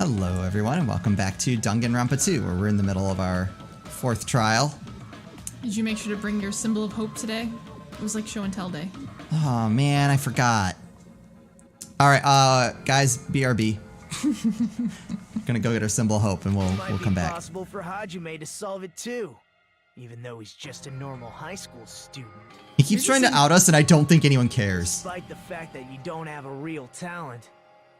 Hello everyone and welcome back to Danganronpa 2, where we're in the middle of our 4th trial. Did you make sure to bring your symbol of hope today? It was like show and tell day. Oh man, I forgot. Alright, guys, BRB. Gonna go get our symbol of hope and we'll come back. It might be possible for Hajime to solve it too, even though he's just a normal high school student. He keeps trying to out us and I don't think anyone cares. Despite the fact that you don't have a real talent,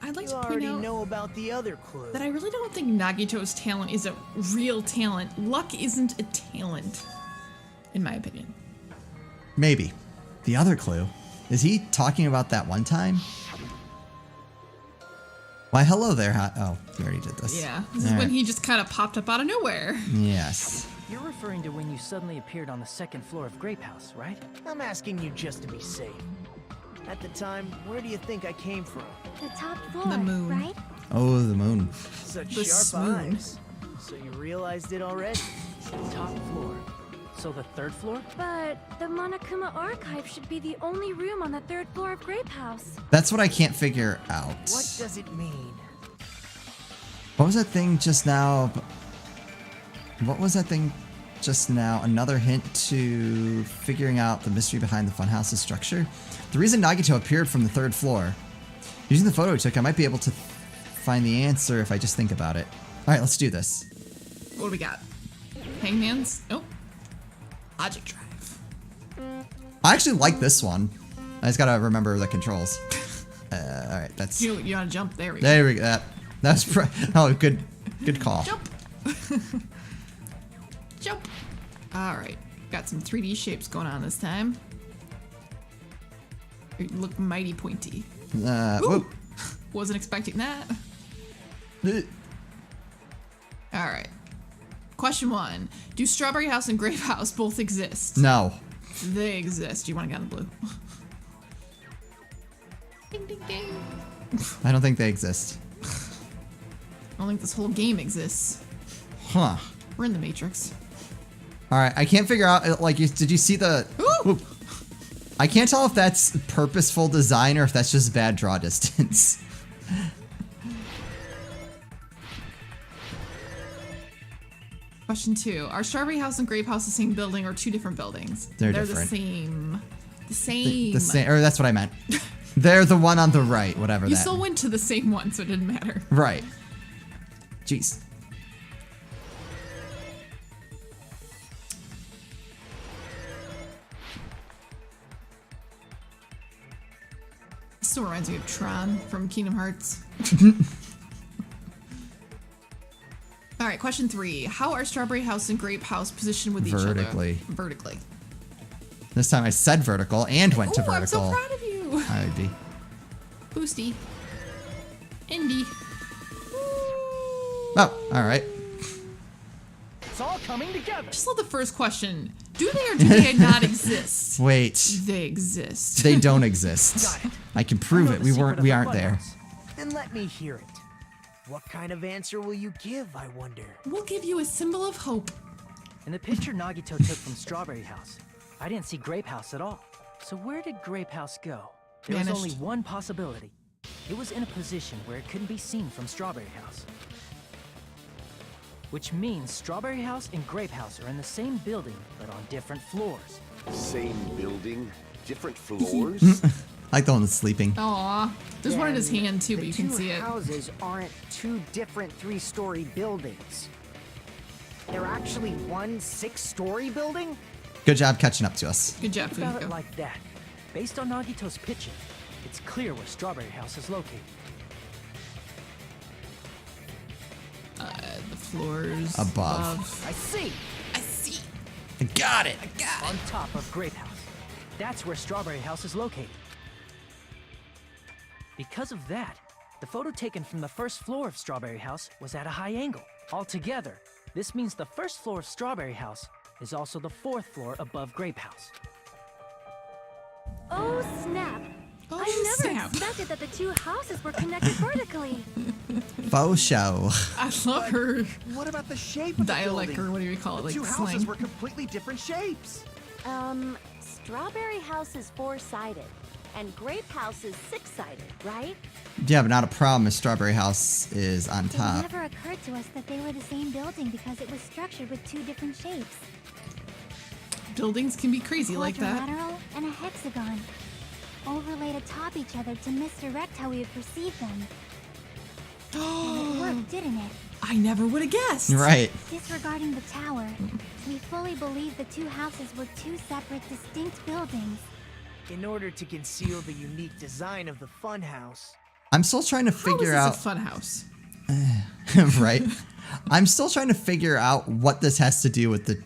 I'd like you to point already out know about the other clue. that I really don't think Nagito's talent is a real talent. Luck isn't a talent, in my opinion. Maybe. The other clue. Is he talking about that one time? Why, hello there. Oh, we already did this. Yeah, this is when he just kind of popped up out of nowhere. Yes. You're referring to when you suddenly appeared on the 2nd floor of Grape House, right? I'm asking you just to be safe. At the time, where do you think I came from? The top floor, The moon. right? Oh, the moon. Such The sharp swoon. eyes. So you realized it already? Top floor. So the 3rd floor? But the Monokuma archive should be the only room on the 3rd floor of Grape House. That's what I can't figure out. What does it mean? What was that thing just now? What was that thing just now? Another hint to figuring out the mystery behind the funhouse's structure? The reason Nagito appeared from the 3rd floor. Using the photo he took, I might be able to find the answer if I just think about it. Alright, let's do this. What do we got? Hangman's? Nope. Logic drive. I actually like this one. I just gotta remember the controls. Alright, that's... You want to jump? There we go. There we go. That's... Oh, good call. Jump. Jump. All right. Got some 3D shapes going on this time. You look mighty pointy. Whoop. Wasn't expecting that. All right. Question 1. Do Strawberry House and Grape House both exist? No. They exist. You want to get on the blue? Ding, ding, ding. I don't think they exist. I don't think this whole game exists. Huh. We're in the Matrix. Alright, I can't figure out, like, did you see the... Ooh! I can't tell if that's purposeful design or if that's just bad draw distance. Question 2. Are Strawberry House and Grape House the same building or two different buildings? They're the different. same. The same. The same, or that's what I meant. They're the one on the right, whatever You that. still went to the same one, so it didn't matter. Right. Jeez. This still reminds me of Tron from Kingdom Hearts. All right, question 3. How are Strawberry House and Grape House positioned with each other? Vertically. Vertically. This time I said vertical and went to Ooh, vertical. I'm so proud of you. I would be. Boosty. Indy. Oh, alright. It's all coming together. Just love the first question. Do they or do they not exist? Wait. They exist. They don't exist. Got it. I can prove I know it. the We secret of we the aren't there. funhouse. Then let me hear it. What kind of answer will you give, I wonder? We'll give you a symbol of hope. In the picture Nagito took from Strawberry House, I didn't see Grape House at all. So where did Grape House go? There was Vanished. only one possibility. It was in a position where it couldn't be seen from Strawberry House. Which means Strawberry House and Grape House are in the same building, but on different floors. Same building, different floors? I like the one that's sleeping. Aw. There's one in his Then hand too, but the you can two see it. houses aren't two different 3-story buildings. They're actually one 6-story building? Good job catching up to us. Good job, Think about it Fujiko. like that. Based on Nagito's pitching, it's clear where Strawberry House is located. The floors Above. I see! I see. I got it. I got On it. top of Grape House. That's where Strawberry House is located. Because of that, the photo taken from the 1st floor of Strawberry House was at a high angle. Altogether, this means the 1st floor of Strawberry House is also the 4th floor above Grape House. Oh, snap. Oh, I never snap. expected that the two houses were connected vertically. Faux show. I love her What about the shape of dialect, the building? or what do you call it? The Like two slang. houses were completely different shapes. Strawberry House is 4-sided. And Grape House is six-sided, right? Yeah, but not a problem if Strawberry House is on It top. never occurred to us that they were the same building because it was structured with two different shapes. Buildings can be crazy like that. Quadrilateral and a hexagon. Overlaid atop each other to misdirect how we would perceive them. And it worked, didn't it? I never would have guessed. Right. Disregarding the tower, we fully believe the two houses were two separate, distinct buildings. In order to conceal the unique design of the funhouse. I'm still trying to How is figure this out. a fun house? Right? I'm still trying to figure out what this has to do with the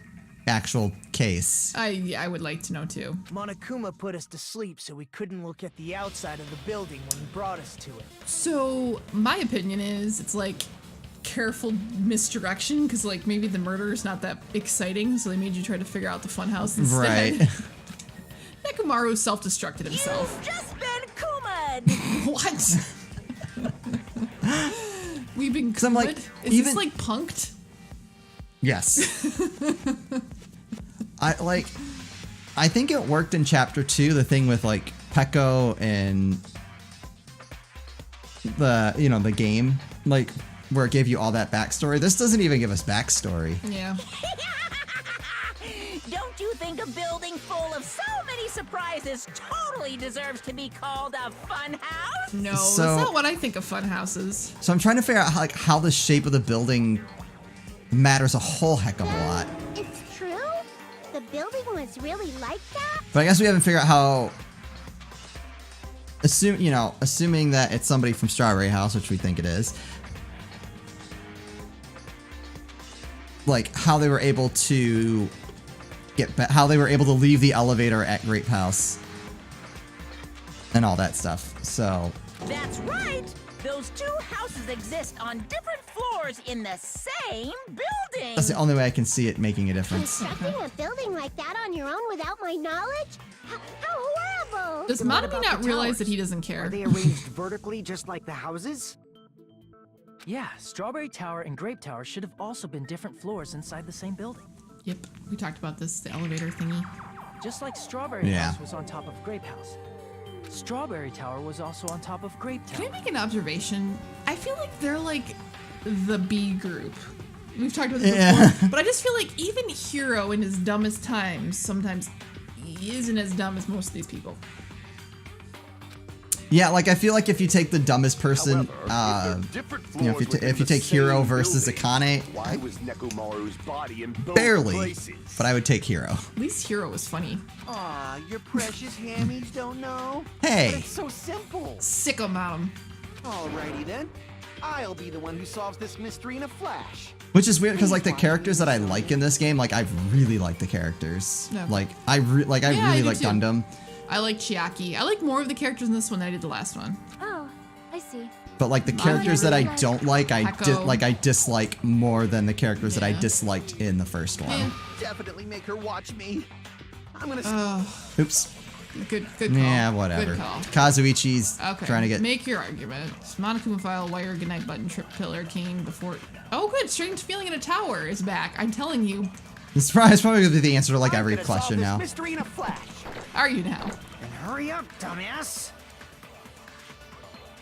actual case. I would like to know too. Monokuma put us to sleep so we couldn't look at the outside of the building when he brought us to it. So my opinion is it's like careful misdirection because like maybe the murder is not that exciting, so they made you try to figure out the funhouse instead. Right. Nekomaru self-destructed himself. You've just been Kuma'd! What? We've been. I'm like, Is even- this like punked? Yes. I think it worked in chapter 2, the thing with like Peko and the game, like where it gave you all that backstory. This doesn't even give us backstory. Yeah. Don't you think a building full of so many surprises totally deserves to be called a fun house? No, So- that's not what I think of fun houses. So I'm trying to figure out how the shape of the building matters a whole heck of a lot. It's true? The building was really like that? But I guess we haven't figured out how. Assuming that it's somebody from Strawberry House, which we think it is. Like how they were able to how they were able to leave the elevator at Grape House and all that stuff. So That's right! Those two houses exist on different floors in the same building! that's the only way I can see it making a difference. Constructing a building like that on your own without my knowledge? How horrible! Does And what Monami about not the realize that towers? he doesn't Are care? they arranged vertically just like the houses? Yeah, Strawberry Tower and Grape Tower should have also been different floors inside the same building. Yep, we talked about this, the elevator thingy. Just like Strawberry Yeah. House was on top of Grape House. Strawberry Tower was also on top of Grape Can I Tower. make an observation? I feel like they're like the B group. We've talked about this before, but I just feel like even Hiro in his dumbest times, sometimes he isn't as dumb as most of these people. Yeah, like I feel like if you take the dumbest person, However, if they're different you know, floors within if you the take Hiro same versus building, Akane, why was Nekomaru's body in both barely, places? but I would take Hiro. At least Hiro was funny. Aw, your precious hammies don't know? Hey. But it's so simple. Sick him out him. Alrighty then. I'll be the one who solves this mystery in a flash. Which is weird because like the characters that I like in this game, like I really like the characters. Yeah. Like I really I really do like too. Gundam, I like Chiaki. I like more of the characters in this one than I did the last one. Oh, I see. but like the characters that I don't like, Peko. I dislike more than the characters that I Yeah. disliked in the first one. Yeah. Definitely make her watch me. I'm gonna. Oops. Good call. Yeah, whatever. Good call. Kazuichi's Okay. trying to get. Make your argument. Monokuma file, wire, goodnight button, trip pillar, king before. Oh, good. Strange feeling in a tower is back. I'm telling you. It's probably gonna be the answer to like I'm every gonna solve question this now. mystery in a flash. Are you now? And hurry up, dumbass.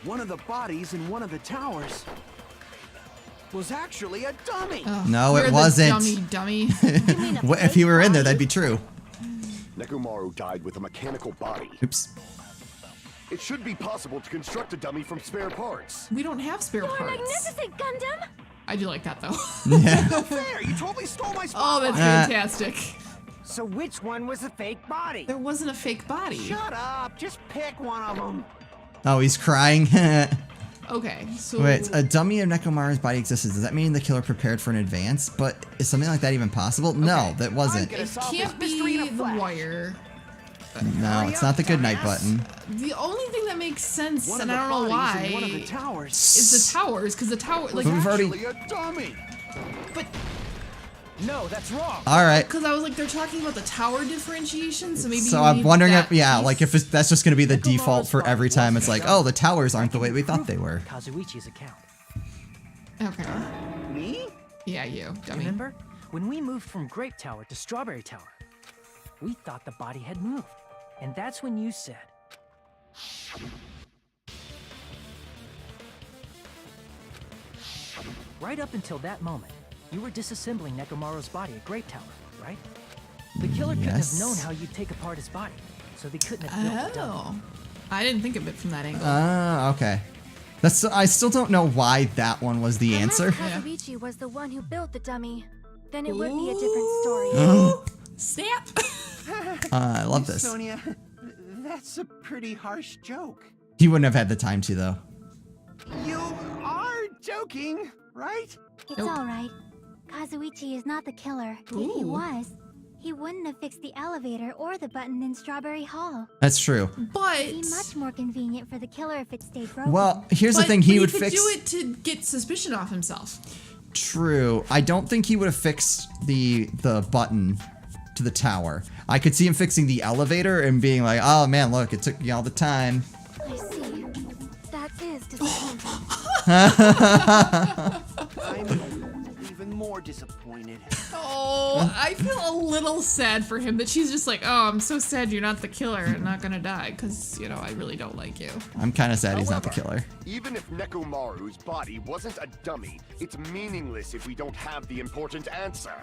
One of the bodies in one of the towers was actually a dummy. Ugh, No, it you're the wasn't. Dummy. What if he were in there? That'd be true. Nekomaru died with a mechanical body. Oops. It should be possible to construct a dummy from spare parts. We don't have spare You're parts. magnificent, Gundam! I do like that though. There, you totally stole my Oh, spot. that's fantastic. So which one was the fake body? There wasn't a fake body. Shut up. Just pick one of them. Oh, he's crying. Okay, so Wait, a dummy of Nekomaru's body existed. Does that mean the killer prepared for an advance? But is something like that even possible? No, that wasn't. gonna it solve can't this mystery in be a the flash. wire. No, it's not the goodnight button. The only thing that makes sense, One and of I the don't know bodies why, in one of the towers is the towers, because the tower, like, was we've already- actually a dummy. but No, that's wrong. All right. because I was like, they're talking about the tower differentiation, so maybe. So you I'm need wondering that if, yeah, piece. like if that's just going to be the Nekomaru's default for body every time. It's wasn't like, a oh, the towers aren't the way we thought they were. Kazuichi's account. Okay. Me? Yeah, you dummy. Remember? When we moved from Grape Tower to Strawberry Tower, we thought the body had moved. And that's when you said, Right up until that moment, you were disassembling Nekomaru's body at Grape Tower, right? The killer couldn't have known how you'd take apart his body, so they couldn't have built the dummy. Oh. I didn't think of it from that angle. Okay. I still don't know why that one was the answer. Unless Kazuichi was the one who built the dummy, then it would be a different story. Snap! I love this. Sonia, that's a pretty harsh joke. He wouldn't have had the time to, though. You are joking, right? It's alright. Kazuichi is not the killer. If he Ooh. was, he wouldn't have fixed the elevator or the button in Strawberry Hall. That's true. But It'd be much more convenient for the killer if it stayed broken. Well, here's the thing. He would could fix. do it to get suspicion off himself. True. I don't think he would have fixed the button to the tower. I could see him fixing the elevator and being like, "Oh man, look, it took you all the time." I see. That is disappointing. I'm even more disappointed. Oh, I feel a little sad for him that she's just like, oh, I'm so sad you're not the killer and not gonna die, because, you know, I really don't like you. I'm kind of sad he's not the killer. Even if Nekomaru's body wasn't a dummy, it's meaningless if we don't have the important answer.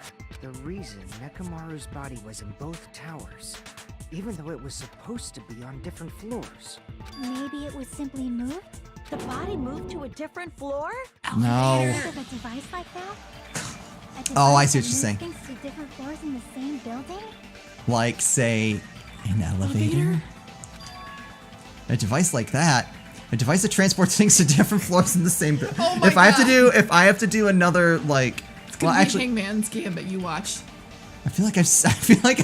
The reason Nekomaru's body was in both towers, even though it was supposed to be on different floors. Maybe it was simply moved? The body moved to a different floor? No. Think of a device like that? A Oh, I device see what that you're saying. moves things to different floors in the same building? Like, say, an elevator? A device like that. A device that transports things to different floors in the same building. Oh my if I have to do another like, It's gonna be Hangman's Gambit you watch. I feel like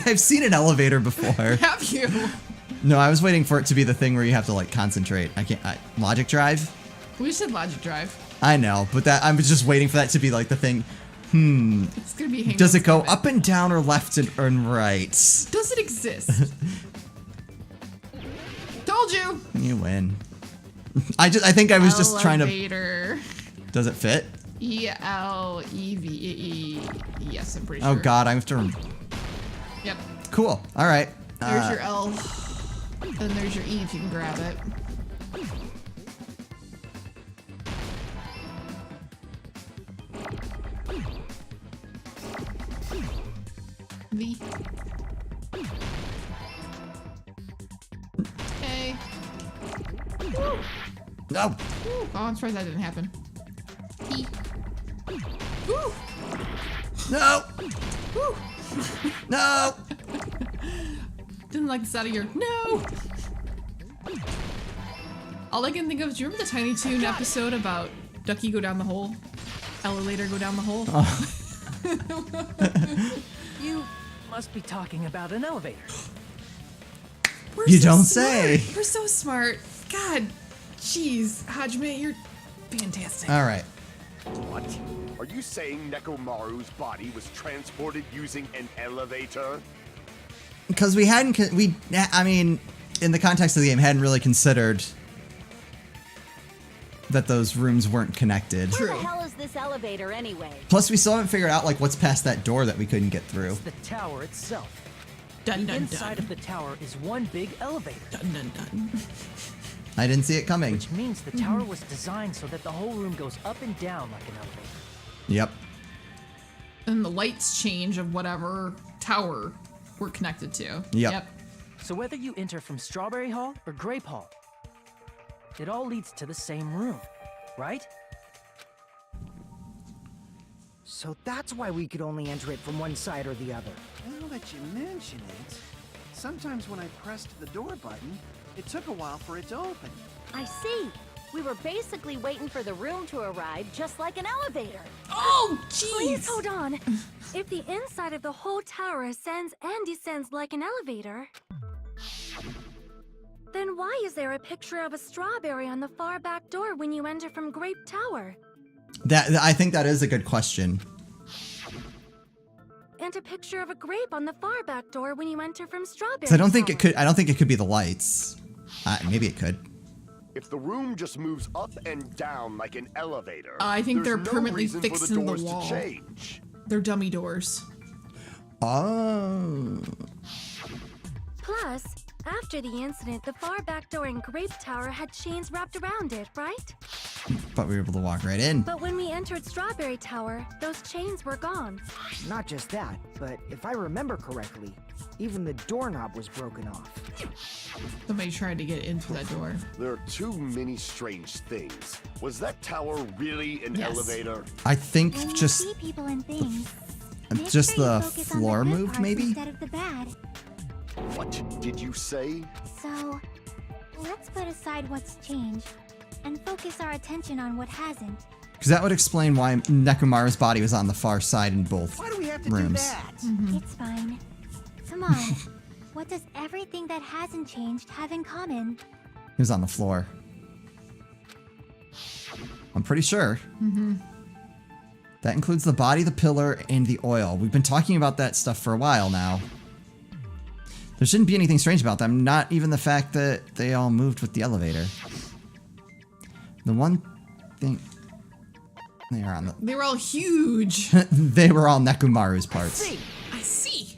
I've seen an elevator before. Have you? No, I was waiting for it to be the thing where you have to like concentrate. Logic drive. We said Logic Drive. I know, but I was just waiting for that to be like the thing. It's gonna be Hangman's Does it go Gambit. up and down or left and right? Does it exist? Told you. You win. I think I was just trying to. Elevator. Does it fit? E-L-E-V-E. Yes, I'm pretty sure. Oh God, I have to. Yep. Cool. All right. There's your L. Then there's your E if you can grab it. V. A. No. Oh, I'm surprised that didn't happen. E. Woo! No. Woo! No. Didn't like the sound of your no. All I can think of is, do you remember the Tiny Toon episode about Ducky go down the hole? Elevator go down the hole? You must be talking about an elevator. You don't say. We're so smart. God, jeez, Hajime, you're fantastic. All right. What? Are you saying Nekomaru's body was transported using an elevator? Because I mean, in the context of the game, hadn't really considered that those rooms weren't connected. Where the hell is this elevator anyway? Plus, we still haven't figured out like what's past that door that we couldn't get through. It's the tower itself. Dun, The dun, inside dun. of the tower is one big elevator. Dun, dun, dun. I didn't see it coming. Which means the tower was designed so that the whole room goes up and down like an elevator. Yep. And the lights change of whatever tower we're connected to. Yep. So whether you enter from Strawberry Hall or Grape Hall, it all leads to the same room, right? So that's why we could only enter it from one side or the other. Now that you mention it, sometimes when I pressed the door button, it took a while for it to open. I see. We were basically waiting for the room to arrive, just like an elevator. Oh, Please jeez. hold on. If the inside of the whole tower ascends and descends like an elevator, then why is there a picture of a strawberry on the far back door when you enter from Grape Tower? I think that is a good question. And a picture of a grape on the far back door when you enter from Strawberry 'Cause I don't think Tower. it could. I don't think it could be the lights. Maybe it could. If the room just moves up and down like an elevator, I think there's they're no permanently reason fixed for the in the doors wall. to change. They're dummy doors. Oh. Plus, After the incident, the far back door in Grape Tower had chains wrapped around it, right? But we were able to walk right in. But when we entered Strawberry Tower, those chains were gone. Not just that, but if I remember correctly, even the doorknob was broken off. Somebody tried to get into that door. There are too many strange things. Was that tower really an Yes. elevator? I think When you just see people and things, make just sure you the focus on floor good moved, parts maybe? instead of the bad. What did you say? So, let's put aside what's changed and focus our attention on what hasn't. Because that would explain why Nekomaru's body was on the far side in both Why do we have to rooms. do that? It's fine. Come on. What does everything that hasn't changed have in common? He was on the floor. I'm pretty sure. That includes the body, the pillar, and the oil. We've been talking about that stuff for a while now. There shouldn't be anything strange about them, not even the fact that they all moved with the elevator. The one thing... They are on the... They were all huge. They were all Nekomaru's parts. See, I see.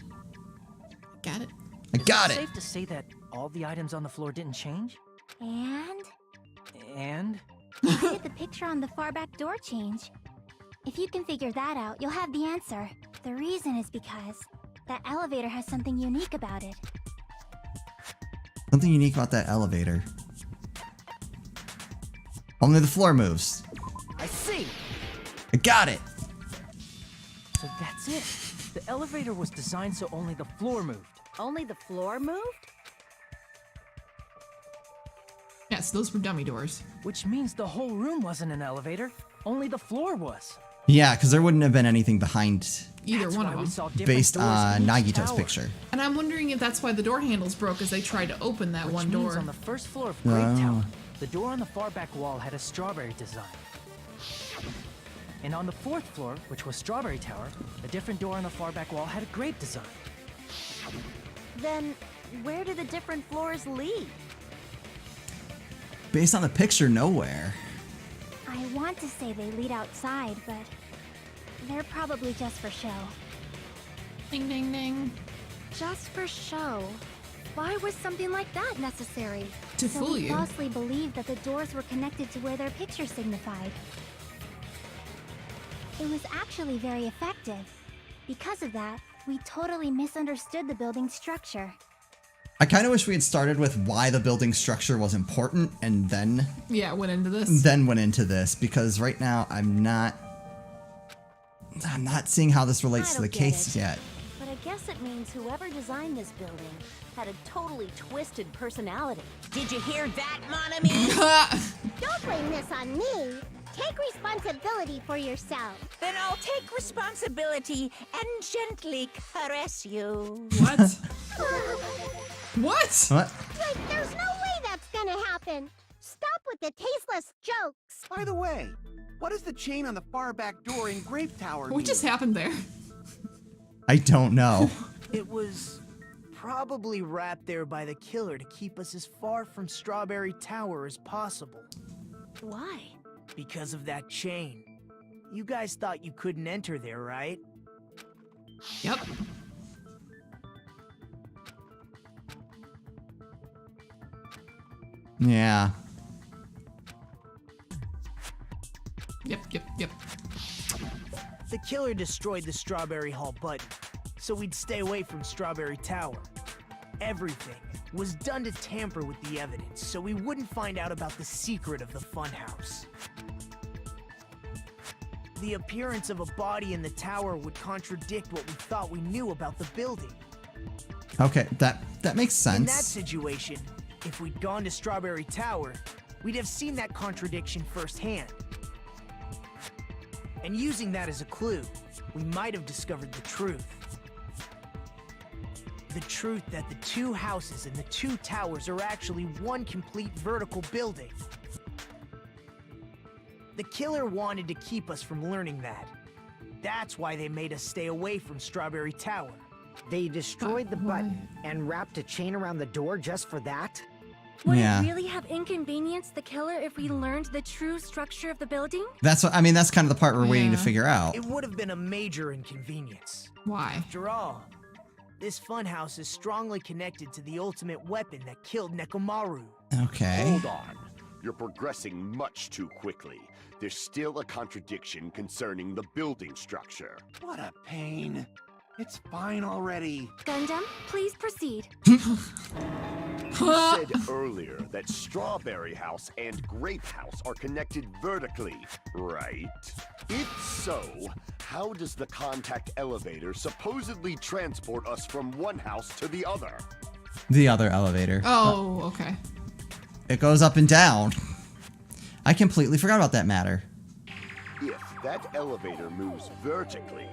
Got it. I got it! safe to say that all the items on the floor didn't change? And And why did the picture on the far back door change? If you can figure that out, you'll have the answer. The reason is because that elevator has something unique about it. Something unique about that elevator. Only the floor moves. I see! I got it! so that's it. The elevator was designed so only the floor moved. Only the floor moved? Yes, those were dummy doors. Which means the whole room wasn't an elevator, only the floor was. Yeah, because there wouldn't have been anything behind Either That's one why of we them. saw different based doors on in each Nagito's tower. picture. And I'm wondering if that's why the door handles broke as they tried to open that Which one means door. on the first floor of Grape Oh. Tower, the door on the far back wall had a strawberry design. And on the fourth floor, which was Strawberry Tower, a different door on the far back wall had a grape design. Then, where do the different floors lead? Based on the picture, nowhere. I want to say they lead outside, but they're probably just for show. Ding, ding, ding. Just for show. Why was something like that necessary? To So fool we you. falsely believed that the doors were connected to where their picture signified. It was actually very effective. Because of that, we totally misunderstood the building's structure. I kind of wish we had started with why the building structure was important and then Yeah, went into this. went into this, because right now I'm not seeing how this relates I to the don't get it it. yet. But I guess it means whoever designed this building had a totally twisted personality. Did you hear that, mon ami? Don't blame this on me. Take responsibility for yourself. Then I'll take responsibility and gently caress you. What? What? What? Like, there's no way that's gonna happen. Stop with the tasteless jokes. By the way, what does the chain on the far back door in Grape Tower What just mean? happened there? I don't know. It was probably wrapped there by the killer to keep us as far from Strawberry Tower as possible. Why? Because of that chain. You guys thought you couldn't enter there, right? Yep. Yeah. Yep. The killer destroyed the Strawberry Hall button, so we'd stay away from Strawberry Tower. Everything was done to tamper with the evidence, so we wouldn't find out about the secret of the funhouse. The appearance of a body in the tower would contradict what we thought we knew about the building. Okay, that makes In that sense. situation, if we'd gone to Strawberry Tower, we'd have seen that contradiction firsthand. And using that as a clue, we might have discovered the truth. The truth that the two houses and the two towers are actually one complete vertical building. The killer wanted to keep us from learning that. That's why they made us stay away from Strawberry Tower. They destroyed the button and wrapped a chain around the door just for that? Would Yeah. it really have inconvenienced the killer if we learned the true structure of the building? That's what I mean. That's kind of the part we're waiting to Yeah. figure out. It would have been a major inconvenience. Why? After all, This funhouse is strongly connected to the ultimate weapon that killed Nekomaru. Okay. Hold on. You're progressing much too quickly. There's still a contradiction concerning the building structure. What a pain. It's fine already. Gundam, please proceed. You said earlier that Strawberry House and Grape House are connected vertically, right? If so, how does the contact elevator supposedly transport us from one house to the other? The other elevator. Oh, okay. It goes up and down. I completely forgot about that matter. If that elevator moves vertically,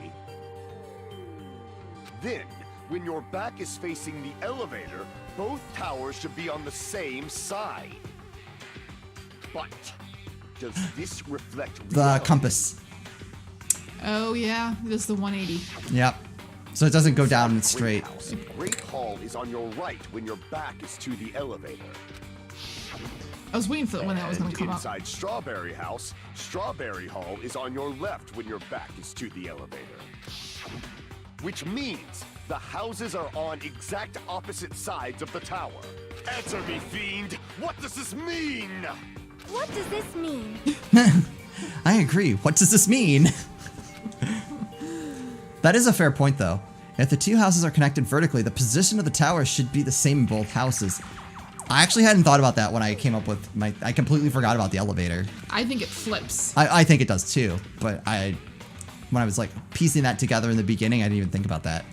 then when your back is facing the elevator, both towers should be on the same side. But does this reflect The reality? compass. Oh yeah, this is the 180. Yep. So it doesn't go down and Great straight. House. Great Hall is on your right when your back is to the elevator. I was waiting for when that was gonna And come up. inside Strawberry House, Strawberry Hall is on your left when your back is to the elevator. Which means the houses are on exact opposite sides of the tower. Answer me, fiend! What does this mean? What does this mean? I agree. What does this mean? That is a fair point, though. If the two houses are connected vertically, the position of the tower should be the same in both houses. I actually hadn't thought about that when I came up with my... I completely forgot about the elevator. I think it flips. I think it does, too. But when I was, like, piecing that together in the beginning, I didn't even think about that.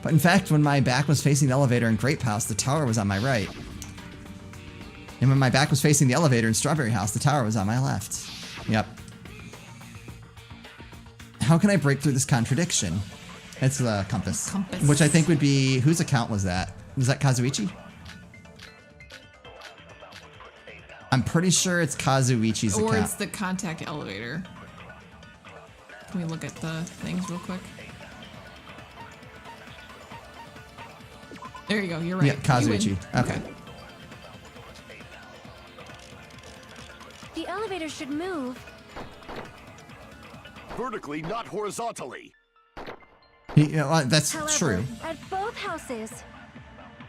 But in fact, when my back was facing the elevator in Grape House, the tower was on my right. And when my back was facing the elevator in Strawberry House, the tower was on my left. Yep. How can I break through this contradiction? It's the compass. Compass. Which I think would be... Whose account was that? Was that Kazuichi? I'm pretty sure it's Kazuichi's Or account. it's the contact elevator. Can we look at the things real quick? There you go, you're right. Yeah, Kazuichi. You win. Okay. The elevator should move. Vertically, not horizontally. That's However, true. at both houses,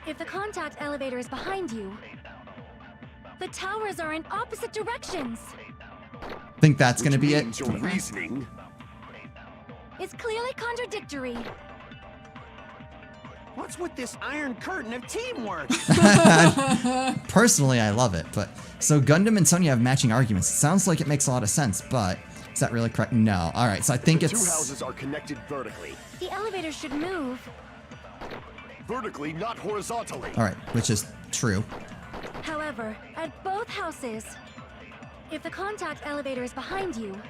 if the contact elevator is behind you, the towers are in opposite directions. Think that's Which gonna be it? means your reasoning. It's clearly contradictory. What's with this iron curtain of teamwork? Personally, I love it, but... So Gundam and Sonya have matching arguments. It sounds like it makes a lot of sense, but... Is that really correct? No. Alright, so I think The it's... two houses are connected vertically. The elevator should move. Vertically, not horizontally. Alright, which is true. However, at both houses, if the contact elevator is behind you,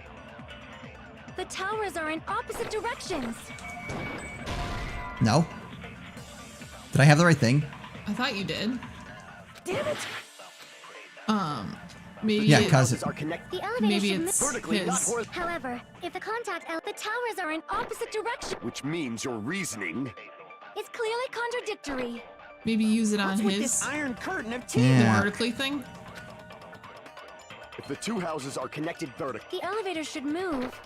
the towers are in opposite directions. No? Did I have the right thing? I thought you did. Damn it! Maybe Yeah, it- cause... Houses are connected. The elevator maybe should it's move. Vertically, not his. horizontally. However, if the the towers are in opposite directions, Which means your reasoning. it's clearly contradictory. Maybe use it on What's with his this iron curtain of the teamwork? Yeah. vertically thing. If the two houses are connected vertically. The elevator should move.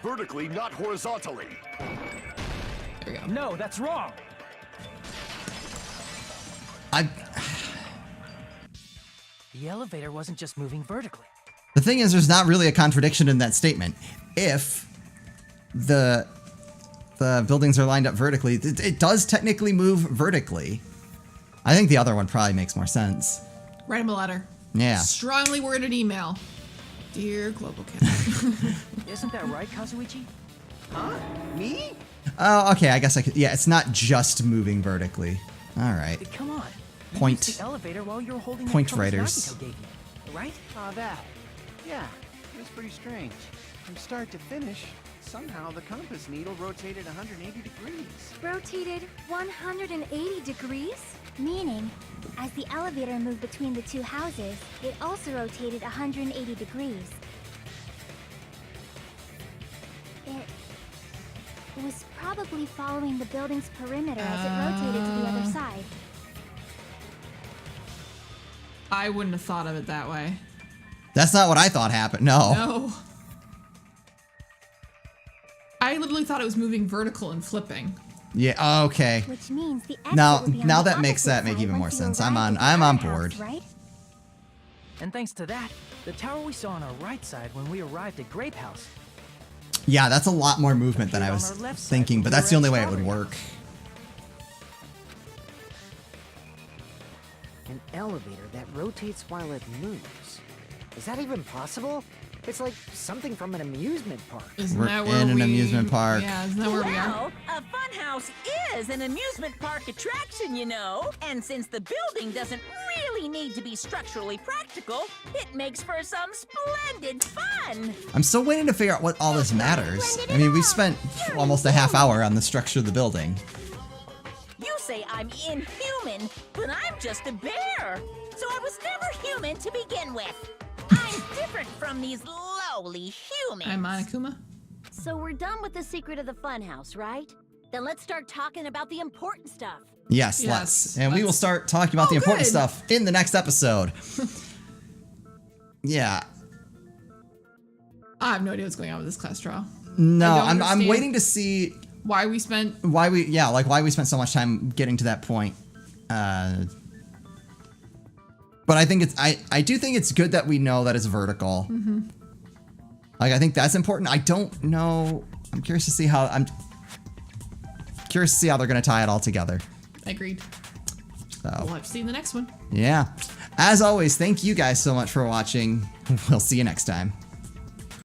Vertically, not horizontally. There we go. No, that's wrong. The elevator wasn't just moving vertically. The thing is, there's not really a contradiction in that statement. If the buildings are lined up vertically, it does technically move vertically. I think the other one probably makes more sense. Write him a letter. Yeah. Strongly worded email. Dear Global Cat. Isn't that right, Kazuichi? Huh? Me? Oh, okay, I guess I could... Yeah, it's not just moving vertically. Alright. Come on. You Point. used the elevator while you were holding Point that compass writers. Nakito gave you, right? That. Yeah, it was pretty strange. From start to finish, somehow the compass needle rotated 180 degrees. Rotated 180 degrees? Meaning, as the elevator moved between the two houses, it also rotated 180 degrees. It was probably following the building's perimeter as it rotated to the other side. I wouldn't have thought of it that way. That's not what I thought happened. No. No. I literally thought it was moving vertical and flipping. Yeah. Okay. Which means the exit Now, will be on now the that makes opposite that make side even more once you sense. arrive at the I'm on firehouse, board. right? And thanks to that, the tower we saw on our right side when we arrived at Grape House. Yeah, that's a lot more movement than I was on our left side thinking, when but we that's the were only at way it would Strawberry work. An elevator that rotates while it moves. Is that even possible? It's like something from an amusement park. Isn't We're that where in an we... amusement park. Yeah, isn't that where we are? Well, a funhouse is an amusement park attraction, you know. And since the building doesn't really need to be structurally practical, it makes for some splendid fun. I'm still waiting to figure out what all this matters. I mean, we've spent almost a half hour on the structure of the building. You say I'm inhuman, but I'm just a bear. So I was never human to begin with. I'm different from these lowly humans. I'm Monokuma. So we're done with the secret of the funhouse, right? Then let's start talking about the important stuff. Yes, Yes, let's. And we will let's. start talking about the Oh, important good. stuff in the next episode. Yeah. I have no idea what's going on with this class trial. No, I don't I'm understand waiting to see why we spent... why we spent so much time getting to that point. But I think I do think it's good that we know that it's vertical. Mm-hmm. Like, I think that's important. I don't know. I'm curious to see how they're gonna tie it all together. Agreed. So We'll have to see in the next one. yeah. As always, thank you guys so much for watching. We'll see you next time.